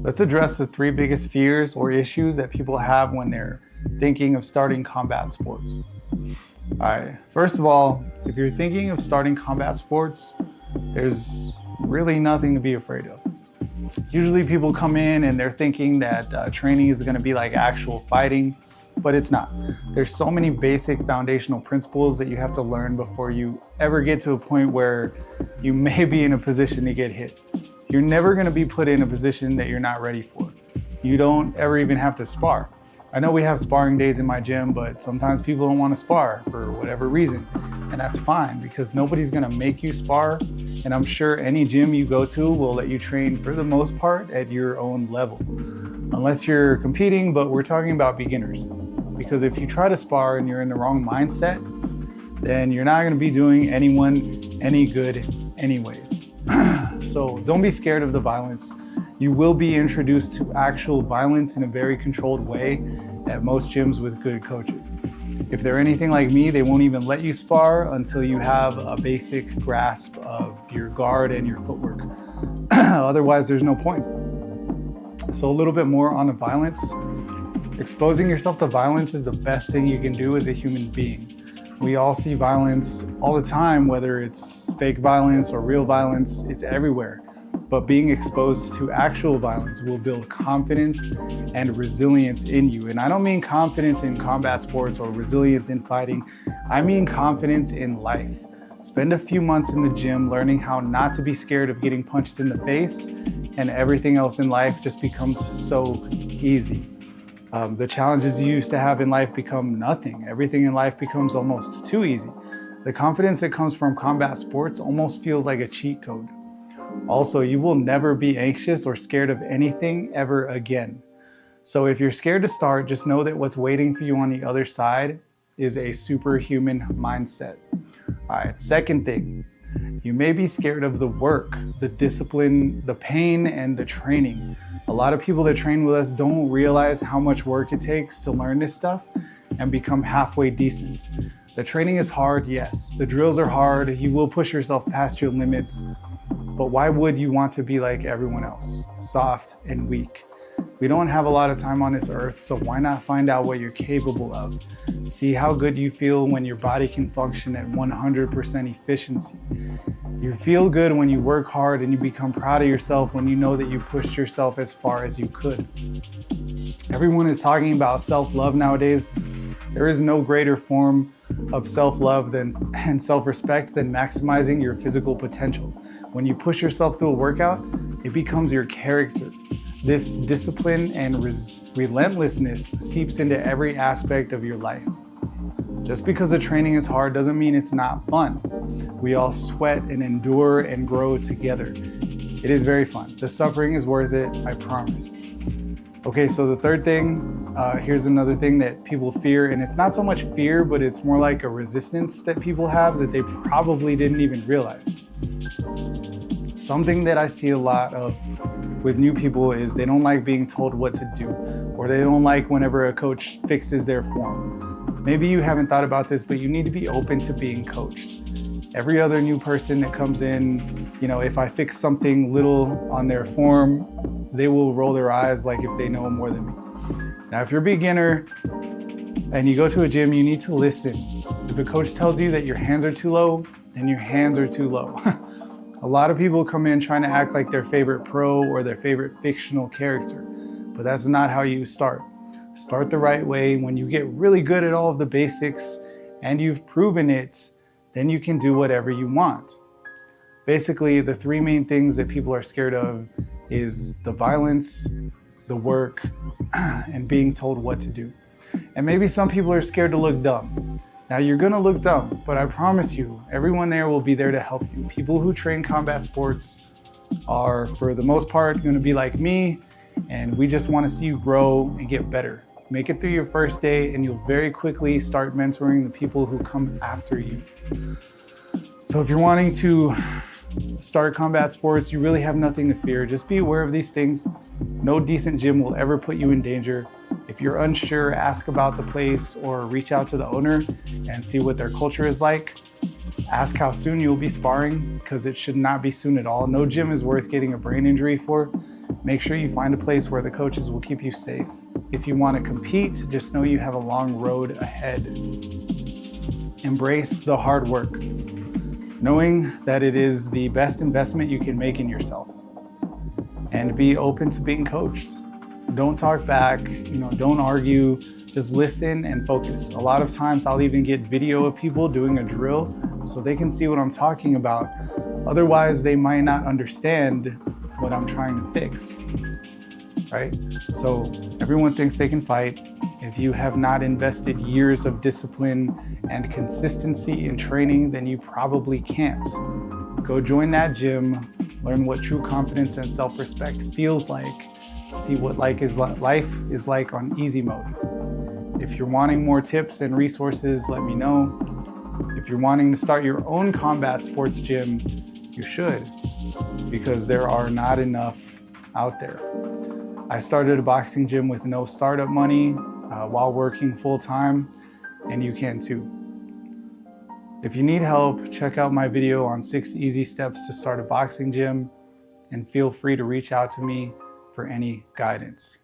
Let's address the three biggest fears or issues that people have when they're thinking of starting combat sports. All right, first of all, if you're thinking of starting combat sports, there's really nothing to be afraid of. Usually people come in and they're thinking that training is going to be like actual fighting, but it's not. There's so many basic foundational principles that you have to learn before you ever get to a point where you may be in a position to get hit. You're never going to be put in a position that you're not ready for. You don't ever even have to spar. I know we have sparring days in my gym, but sometimes people don't want to spar for whatever reason. And that's fine because nobody's going to make you spar. And I'm sure any gym you go to will let you train for the most part at your own level. Unless you're competing, but we're talking about beginners. Because if you try to spar and you're in the wrong mindset, then you're not going to be doing anyone any good anyways. So don't be scared of the violence. You will be introduced to actual violence in a very controlled way at most gyms with good coaches. If they're anything like me, they won't even let you spar until you have a basic grasp of your guard and your footwork. Otherwise, there's no point. So a little bit more on the violence. Exposing yourself to violence is the best thing you can do as a human being. We all see violence all the time, whether it's fake violence or real violence, it's everywhere. But being exposed to actual violence will build confidence and resilience in you. And I don't mean confidence in combat sports or resilience in fighting. I mean confidence in life. Spend a few months in the gym learning how not to be scared of getting punched in the face, and everything else in life just becomes so easy. The challenges you used to have in life become nothing. Everything in life becomes almost too easy. The confidence that comes from combat sports almost feels like a cheat code. Also, you will never be anxious or scared of anything ever again. So if you're scared to start, just know that what's waiting for you on the other side is a superhuman mindset. All right, second thing, you may be scared of the work, the discipline, the pain, and the training. A lot of people that train with us don't realize how much work it takes to learn this stuff and become halfway decent. The training is hard, yes. The drills are hard. You will push yourself past your limits. But why would you want to be like everyone else, soft and weak? We don't have a lot of time on this earth, so why not find out what you're capable of? See how good you feel when your body can function at 100% efficiency. You feel good when you work hard, and you become proud of yourself when you know that you pushed yourself as far as you could. Everyone is talking about self-love nowadays. There is no greater form of self-love and self-respect than maximizing your physical potential. When you push yourself through a workout, it becomes your character. This discipline and relentlessness seeps into every aspect of your life. Just because the training is hard doesn't mean it's not fun. We all sweat and endure and grow together. It is very fun. The suffering is worth it, I promise. Okay, so the third thing, here's another thing that people fear, and it's not so much fear, but it's more like a resistance that people have that they probably didn't even realize. Something that I see a lot of with new people is they don't like being told what to do, or they don't like whenever a coach fixes their form. Maybe you haven't thought about this, but you need to be open to being coached. Every other new person that comes in, if I fix something little on their form, they will roll their eyes like if they know more than me. Now, if you're a beginner and you go to a gym, you need to listen. If a coach tells you that your hands are too low, then your hands are too low. A lot of people come in trying to act like their favorite pro or their favorite fictional character, but that's not how you start. Start the right way. When you get really good at all of the basics and you've proven it, then you can do whatever you want. Basically, the three main things that people are scared of is the violence, the work, and being told what to do. And maybe some people are scared to look dumb. Now, you're gonna look dumb, but I promise you, everyone there will be there to help you. People who train combat sports are, for the most part, gonna be like me, and we just wanna see you grow and get better. Make it through your first day, and you'll very quickly start mentoring the people who come after you. So if you're wanting to start combat sports, you really have nothing to fear. Just be aware of these things. No decent gym will ever put you in danger. If you're unsure, ask about the place or reach out to the owner and see what their culture is like. Ask how soon you'll be sparring, because it should not be soon at all. No gym is worth getting a brain injury for. Make sure you find a place where the coaches will keep you safe. If you want to compete, just know you have a long road ahead. Embrace the hard work, knowing that it is the best investment you can make in yourself. And be open to being coached. Don't talk back, don't argue, just listen and focus. A lot of times I'll even get video of people doing a drill so they can see what I'm talking about. Otherwise, they might not understand what I'm trying to fix, right? So everyone thinks they can fight. If you have not invested years of discipline and consistency in training, then you probably can't. Go join that gym, learn what true confidence and self-respect feels like, see what life is like on easy mode. If you're wanting more tips and resources, let me know. If you're wanting to start your own combat sports gym, you should, because there are not enough out there. I started a boxing gym with no startup money while working full-time, and you can too. If you need help, check out my video on 6 easy steps to start a boxing gym, and feel free to reach out to me for any guidance.